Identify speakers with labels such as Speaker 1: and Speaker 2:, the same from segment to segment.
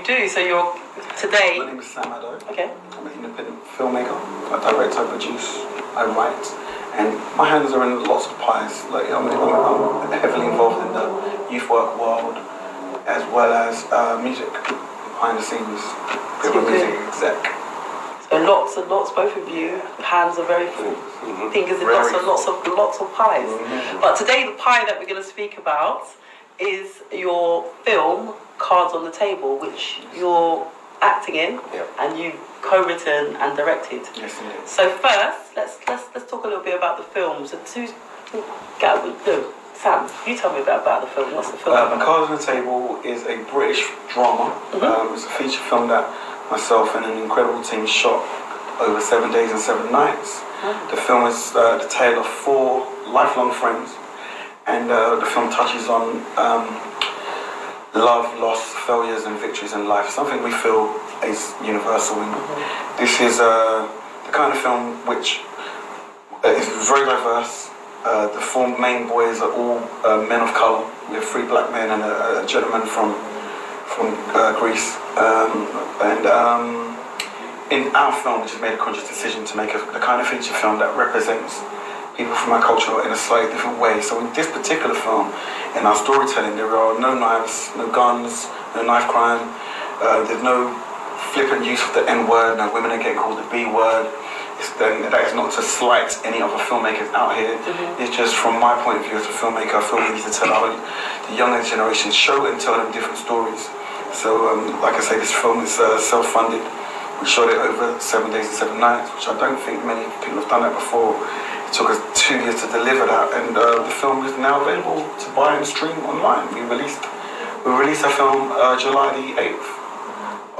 Speaker 1: do. So you're today.
Speaker 2: My name is Sam Addo.
Speaker 1: Okay.
Speaker 2: I'm an independent filmmaker. I direct, I produce, I write, and my hands are in lots of pies. Like I'm heavily involved in the youth work world, as well as music behind the scenes. Bit of a music exec.
Speaker 1: So lots and lots, both of you, hands are very full. Fingers in lots of pies. But today the pie that we're going to speak about is your film, Cards on the Table, which you're acting in, and you've co-written and directed.
Speaker 2: Yes, indeed.
Speaker 1: So first, let's talk a little bit about the film. So Sam, you tell me about the film. What's the film?
Speaker 2: Cards on the Table is a British drama. It's a feature film that myself and an incredible team shot over 7 days and 7 nights. The film is the tale of 4 lifelong friends, and the film touches on love, loss, failures and victories in life, something we feel is universal. And this is the kind of film which is very diverse. The 4 main boys are all men of colour. We have 3 black men and a gentleman from Greece. In our film, we just made a conscious decision to make the kind of feature film that represents people from our culture in a slightly different way. So in this particular film, in our storytelling, there are no knives, no guns, no knife crime. There's no flippant use of the N-word, no women are getting called the B-word. That is not to slight any other filmmakers out here. It's just from my point of view as a filmmaker, I feel we need to tell the younger generation, show and tell them different stories. So, like I say, this film is self-funded. We shot it over 7 days and 7 nights, which I don't think many people have done that before. It took us 2 years to deliver that, and the film is now available to buy and stream online. We released our film July the 8th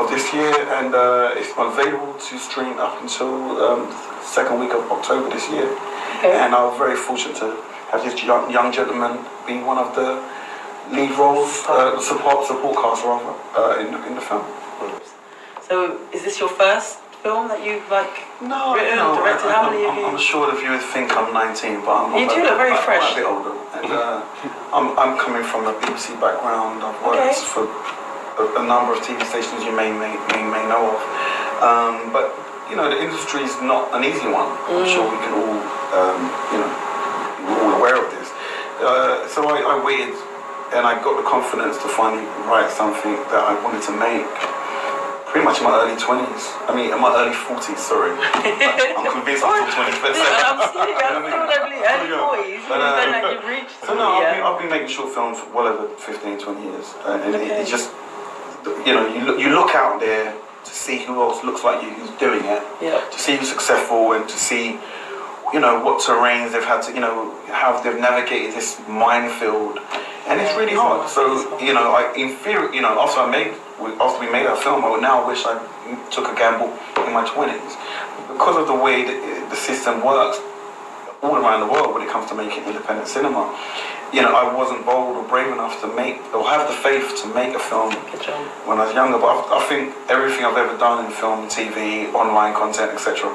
Speaker 2: of this year, and it's available to stream up until the second week of October this year. And I was very fortunate to have this young gentleman be one of the lead roles, support cast rather, in the film.
Speaker 1: So is this your first film that you've written and directed? How many of you?
Speaker 2: I'm sure the viewers think I'm 19, but
Speaker 1: you do look very fresh.
Speaker 2: I'm a bit older. And I'm coming from a BBC background. I've worked for a number of TV stations you may know of. But the industry is not an easy one. I'm sure we can all we're all aware of this. So I waited, and I got the confidence to finally write something that I wanted to make. Pretty much in my early 20s. I mean, in my early 40s, sorry. I'm convinced I'm still 20s. But
Speaker 1: I'm still early 40s. You've reached.
Speaker 2: So no, I've been making short films for well over 15, 20 years. And it just, you look out there to see who else looks like you who's doing it. To see who's successful and to see, what terrains they've had to, how they've navigated this minefield. And it's really hard. So, in theory, after we made our film, I would now wish I took a gamble in my 20s. Because of the way the system works all around the world when it comes to making independent cinema, I wasn't bold or brave enough to make, or have the faith to make a film when I was younger. But I think everything I've ever done in film, TV, online content, etc.,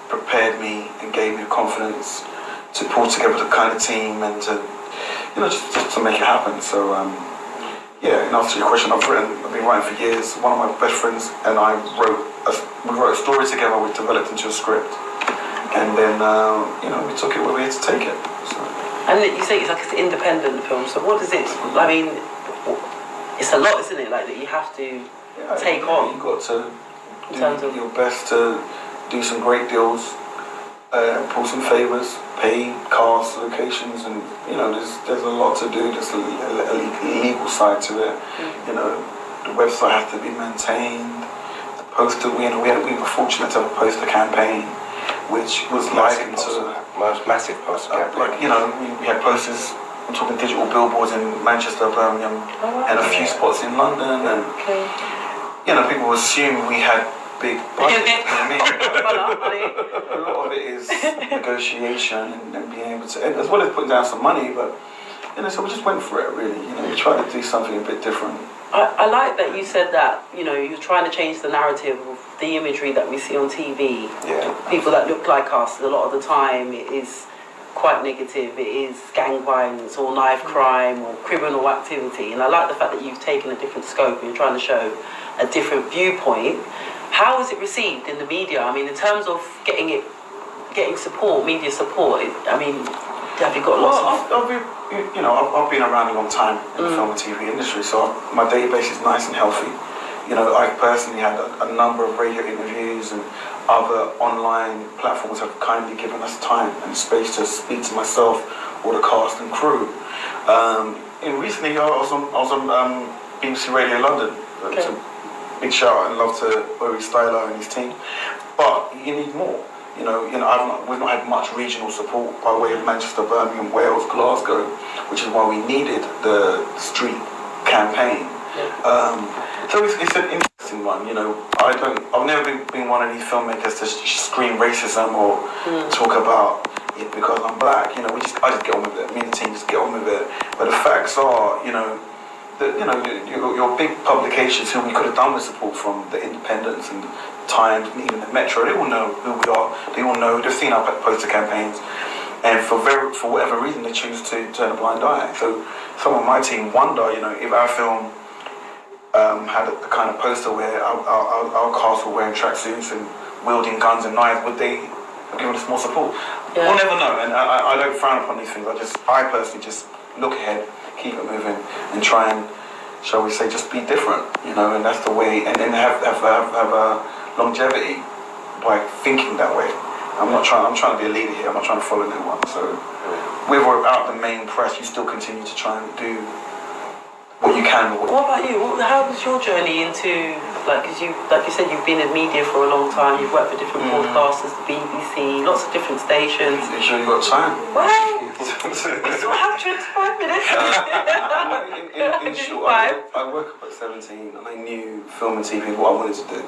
Speaker 2: prepared me and gave me the confidence to pull together the kind of team and to just to make it happen. So, in answer to your question, I've been writing for years. One of my best friends and I we wrote a story together, we developed into a script. And then, we took it where we had to take it. So.
Speaker 1: And you say it's an independent film, so what is it, I mean, it's a lot, isn't it, like that you have to take on?
Speaker 2: You've got to do your best to do some great deals, pull some favours, pay cast, locations, and there's a lot to do. There's a legal side to it. The website has to be maintained. The poster, we were fortunate to have a poster campaign, which was likened to
Speaker 3: massive poster campaign.
Speaker 2: We had posters. I'm talking digital billboards in Manchester, Birmingham, and a few spots in London, and people assume we had big budget. A lot of it is negotiation and being able to, as well as putting down some money, but so we just went for it really. We tried to do something a bit different.
Speaker 1: I like that you said that, you're trying to change the narrative of the imagery that we see on TV. People that look like us, a lot of the time it is quite negative. It is gang violence or knife crime or criminal activity. And I like the fact that you've taken a different scope and you're trying to show a different viewpoint. How is it received in the media? I mean, in terms of getting support, media support, I mean, have you got lots of...
Speaker 2: I've been around a long time in the film and TV industry, so my database is nice and healthy. You know, I personally had a number of radio interviews, and other online platforms have kindly given us time and space to speak to myself or the cast and crew. Recently, I was on BBC Radio London.
Speaker 1: Okay.
Speaker 2: So big shout out and love to Bowie Stylo and his team. But you need more. We've not had much regional support by way of Manchester, Birmingham, Wales, Glasgow, which is why we needed the street campaign. So it's an interesting one. I've never been one of these filmmakers to scream racism or talk about it because I'm black. I just get on with it. Me and the team just get on with it. But the facts are, your big publications who we could have done with support from, the Independents and Times and even the Metro, they all know who we are. They all know. They've seen our poster campaigns, and for whatever reason, they choose to turn a blind eye. So some of my team wonder, if our film had the kind of poster where our cast were wearing tracksuits and wielding guns and knives, would they have given us more support? Yeah. We'll never know, and I don't frown upon these things. I personally just look ahead, keep it moving, and try and, shall we say, just be different, and that's the way, and then have a longevity by thinking that way. I'm trying to be a leader here. I'm not trying to follow no one. So, with or without the main press, you still continue to try and do what you can.
Speaker 1: What about you? How was your journey into, like you said, you've been in media for a long time. You've worked for different broadcasters, the BBC, lots of different stations.
Speaker 2: You sure you got time?
Speaker 1: Well, we still have 25 minutes.
Speaker 2: in short, I woke up at 17 and I knew film and TV what I wanted to do.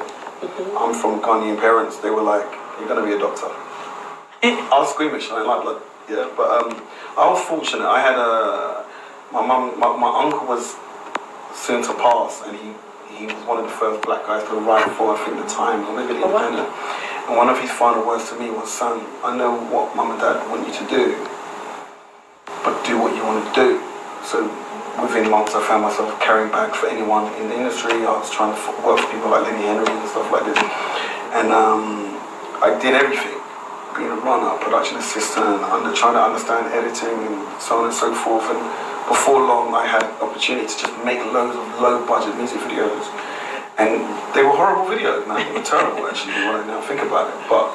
Speaker 2: I'm from Ghanaian parents. They were like, "You're going to be a doctor." I was squeamish and I like blood. Yeah, but I was fortunate. I had my uncle was soon to pass, and he was one of the first black guys to write for, I think, the Times or maybe the Independent. And one of his final words to me was, "Son, I know what Mum and Dad want you to do, but do what you want to do." So within months, I found myself carrying bags for anyone in the industry. I was trying to work for people like Lenny Henry and stuff like this, and I did everything. Being a runner, production assistant, trying to understand editing and so on and so forth. And before long, I had opportunity to just make loads of low-budget music videos, and they were horrible videos, man. They were terrible, actually, when I now think about it. But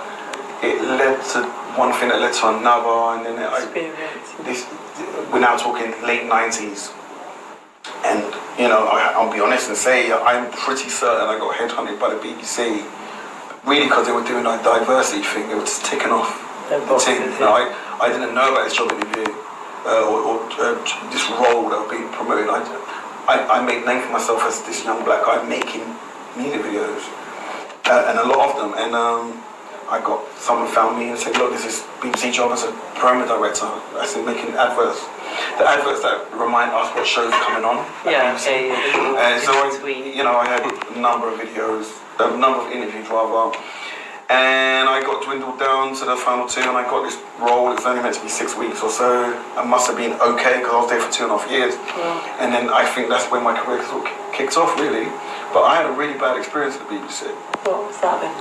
Speaker 2: it led to one thing that led to another, and then we're now talking late 90s, and I'll be honest and say I'm pretty certain I got headhunted by the BBC. Really, because they were doing a diversity thing, they were just ticking off the team. I didn't know about this job interview or this role that was being promoted. I made a name for myself as this young black guy making music videos, and a lot of them. And someone found me and said, "Look, this is BBC job as a promo director. I said making adverts. The adverts that remind us what shows are coming on."
Speaker 1: Yeah,
Speaker 2: so I had a number of videos. A number of interviews rather, and I got dwindled down to the final two, and I got this role. It's only meant to be 6 weeks or so. I must have been okay because I was there for 2.5 years, and then I think that's when my career sort of kicked off really. But I had a really bad experience at the BBC.
Speaker 1: What was that then?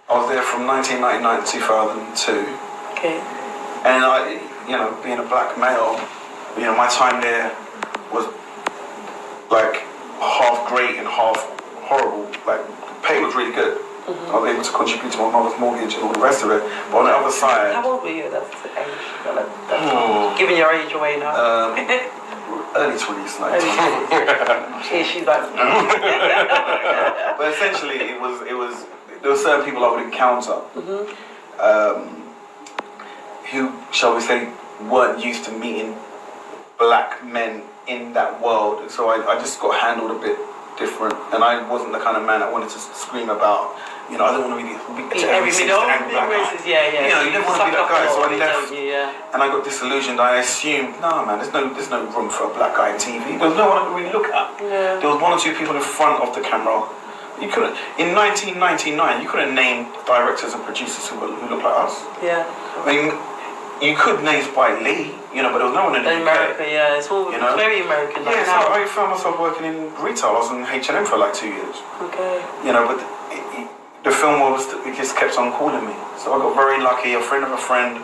Speaker 2: I was there from 1999 to 2002.
Speaker 1: Okay.
Speaker 2: And being a black male, my time there was like half great and half horrible. Like, the pay was really good. I was able to contribute to my mother's mortgage and all the rest of it. But on the other side... How
Speaker 1: old were you? That's the age. Giving your age away now.
Speaker 2: Early 20s, like.
Speaker 1: She's like...
Speaker 2: But essentially, it was there were certain people I would encounter who, shall we say, weren't used to meeting black men in that world, and so I just got handled a bit different, and I wasn't the kind of man that wanted to scream about, I don't want to be every racist,
Speaker 1: yeah.
Speaker 2: You don't want to be that guy, so I left, and I got disillusioned. I assumed, no man, there's no room for a black guy in TV. There was no one I could really look at. There was one or two people in front of the camera You couldn't, in 1999, you couldn't name directors and producers who look like us.
Speaker 1: Yeah.
Speaker 2: I mean, you could name Spike Lee, you know, but there was no one in the
Speaker 1: America,
Speaker 2: UK.
Speaker 1: Yeah, it's all very American.
Speaker 2: Yeah, so I found myself working in retail. I was in H&M for like 2 years.
Speaker 1: Okay.
Speaker 2: You know, but the film was, it just kept on calling me. So I got very lucky. A friend of a friend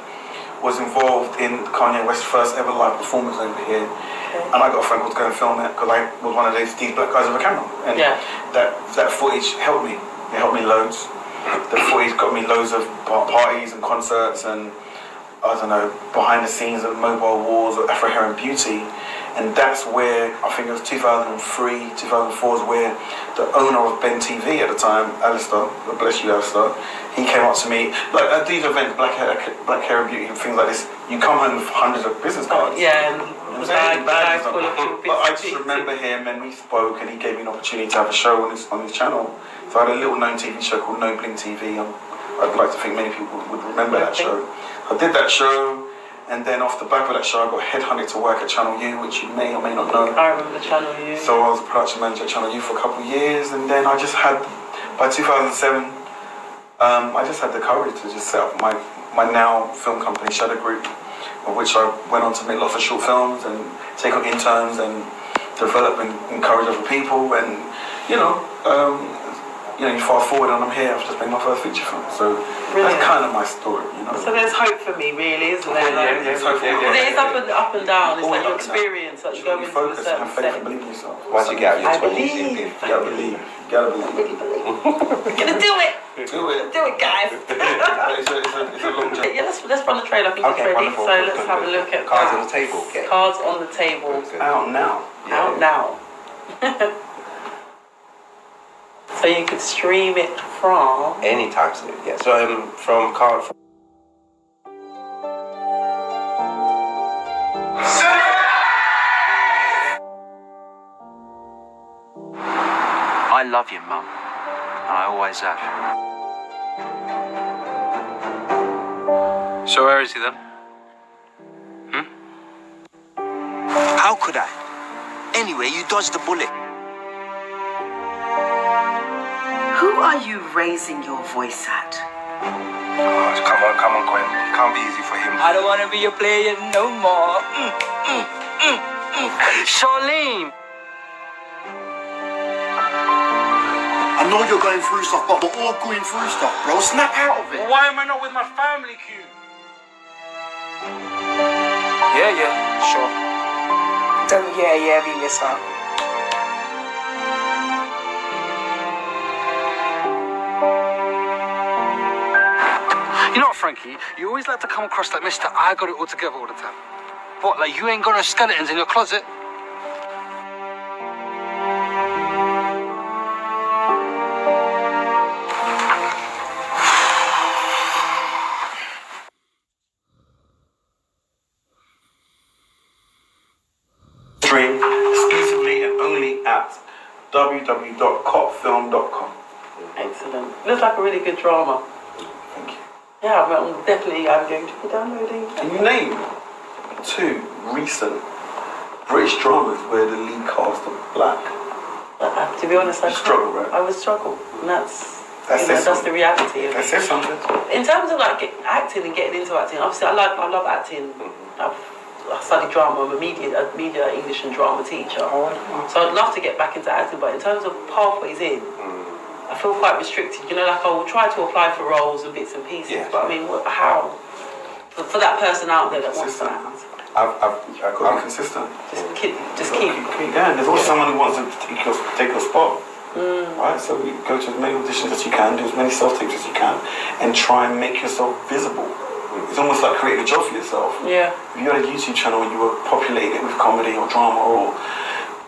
Speaker 2: was involved in Kanye West's first ever live performance over here. Okay. And I got a phone call to go and film it because I was one of these black guys with a camera. And that footage helped me. It helped me loads. The footage got me loads of parties and concerts and, I don't know, behind the scenes of Mobile Wars or Afro Hair and Beauty. And that's where, I think it was 2003, 2004 is where the owner of Ben TV at the time, Alistair, God bless you Alistair, he came up to me, like at these events, Black Hair and Beauty and things like this, you come home with hundreds of business cards.
Speaker 1: Yeah, and
Speaker 2: bags full of but I just remember him and we spoke and he gave me an opportunity to have a show on his channel. So I had a little known TV show called No Bling TV. I'd like to think many people would remember that show. I did that show. And then off the back of that show, I got headhunted to work at Channel U, which you may or may not know.
Speaker 1: I remember Channel U.
Speaker 2: So I was a production manager at Channel U for a couple of years, and then I just had, by 2007, I just had the courage to just set up my now film company, Shadow Group, of which I went on to make lots of short films and take on interns and develop and encourage other people. And you you fast forward and I'm here. I've just made my first feature film. So that's kind of my story, you know.
Speaker 1: So there's hope for me, really, isn't there? Like,
Speaker 2: there's hope for me.
Speaker 1: It is up and down. It's like your experience, like you go into a certain
Speaker 2: have faith and believe in yourself.
Speaker 3: Once you get out your 20s,
Speaker 1: believe.
Speaker 2: You gotta believe. You gotta believe.
Speaker 1: Really believe. We're gonna do it.
Speaker 2: Do it.
Speaker 1: Do it, guys.
Speaker 2: It's a long journey.
Speaker 1: Yeah, let's run the trailer. I think it's ready.
Speaker 3: Wonderful.
Speaker 1: So let's have a look at
Speaker 3: Cards on the table. Okay.
Speaker 1: Cards on the table.
Speaker 2: Out now.
Speaker 1: Out now. So you could stream it from
Speaker 3: Anytime soon. Yeah. So from card.
Speaker 4: I love you, Mum, and I always have. So where is he then?
Speaker 5: How could I? Anyway, you dodged the bullet.
Speaker 6: Who are you raising your voice at?
Speaker 3: Oh, come on, Gwen. It can't be easy for him.
Speaker 5: I don't want to be a player no more. Charlene!
Speaker 7: I know you're going through stuff, but we're all going through stuff, bro. Snap out of it.
Speaker 4: Why am I not with my family, Q?
Speaker 5: Yeah, sure. Don't be this up.
Speaker 4: You know what, Frankie? You always like to come across like Mr. I got it all together all the time. What, like you ain't got no skeletons in your closet?
Speaker 2: Stream exclusively and only at www.copfilm.com.
Speaker 1: Excellent. Looks like a really good drama.
Speaker 2: Thank you.
Speaker 1: Yeah, I'm going to be downloading.
Speaker 2: Can you name 2 recent British dramas where the lead cast are black?
Speaker 1: To be honest, I
Speaker 2: struggle, right?
Speaker 1: I would struggle, and that's the reality of
Speaker 2: That says something.
Speaker 1: In terms of like acting and getting into acting, obviously I love acting. I studied drama. I'm a media English and drama teacher. So I'd love to get back into acting, but in terms of pathways in, I feel quite restricted. You know, like I will try to apply for roles and bits and pieces, but I mean, how? For that person out there that wants to act.
Speaker 2: I've got to be consistent.
Speaker 1: Just keep
Speaker 2: going. There's always someone who wants to take your spot. Right? So you go to as many auditions as you can, do as many self-tapes as you can, and try and make yourself visible. It's almost like creating a job for yourself.
Speaker 1: Yeah.
Speaker 2: If you had a YouTube channel and you were populating it with comedy or drama or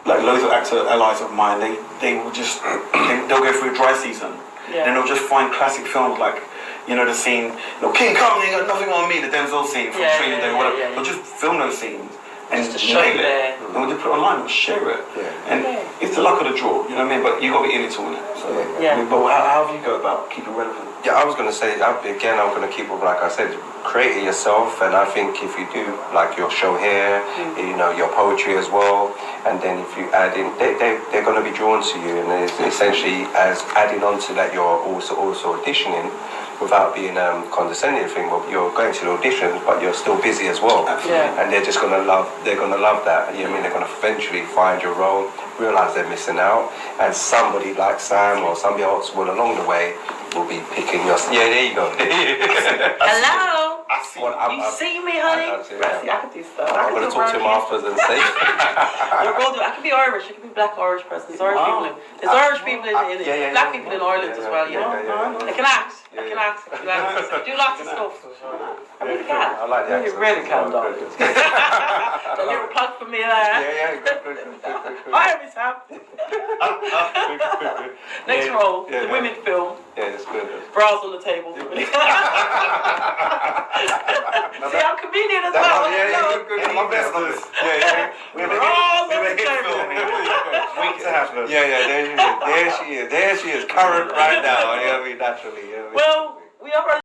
Speaker 2: like loads of actor allies of mine, they will just they'll go through a dry season.
Speaker 1: Yeah.
Speaker 2: Then they'll just find classic films like, you know, the scene, King Kong, ain't got nothing on me, the Denzel scene from Training Day, whatever.
Speaker 1: Yeah.
Speaker 2: They'll just film those scenes and
Speaker 1: just to show
Speaker 2: nail
Speaker 1: there.
Speaker 2: it. And we'll just put it online and share it.
Speaker 3: Yeah.
Speaker 2: And if the the luck of the draw, you know what I mean? But you got to be in it to win it. So,
Speaker 1: Yeah.
Speaker 2: I mean, but how have you go about keeping relevant?
Speaker 3: Yeah, I was going to say, again, I'm going to keep it, like I said, create it yourself. And I think if you do, like your show here, you know, your poetry as well, and then if you add in, they're going to be drawn to you. And it's essentially as adding on to that, you're also auditioning without being condescending thing, but you're going to the auditions, but you're still busy as well.
Speaker 1: Yeah.
Speaker 3: And they're just going to love that. You know what I mean? They're going to eventually find your role, realize they're missing out, and somebody like Sam or somebody else will along the way will be picking your. Yeah, there you go.
Speaker 1: Hello.
Speaker 2: I see.
Speaker 1: You see me, honey?
Speaker 3: I see, yeah.
Speaker 1: See, I can do stuff.
Speaker 3: I'm going to talk to him afterwards and say.
Speaker 1: I can be Irish. I can be black Irish person. There's Irish people in. There's Irish people in black people in Ireland as well. Yeah. I can act. I can act. I do lots of stuff. I really can.
Speaker 3: I like the accent.
Speaker 1: You really can, dog. A little plug for me there.
Speaker 3: Yeah, good.
Speaker 1: Hi, Miss Sam. Next role, the
Speaker 3: yeah.
Speaker 1: women film.
Speaker 3: Yeah, it's good.
Speaker 1: Bras on the table. See, I'm comedian as well.
Speaker 3: Good.
Speaker 2: My best of this.
Speaker 3: Yeah.
Speaker 1: Bras on the table.
Speaker 2: Wait to happen.
Speaker 3: Yeah, there she is. There she is, current right now. Yeah, naturally.
Speaker 1: Well, we are.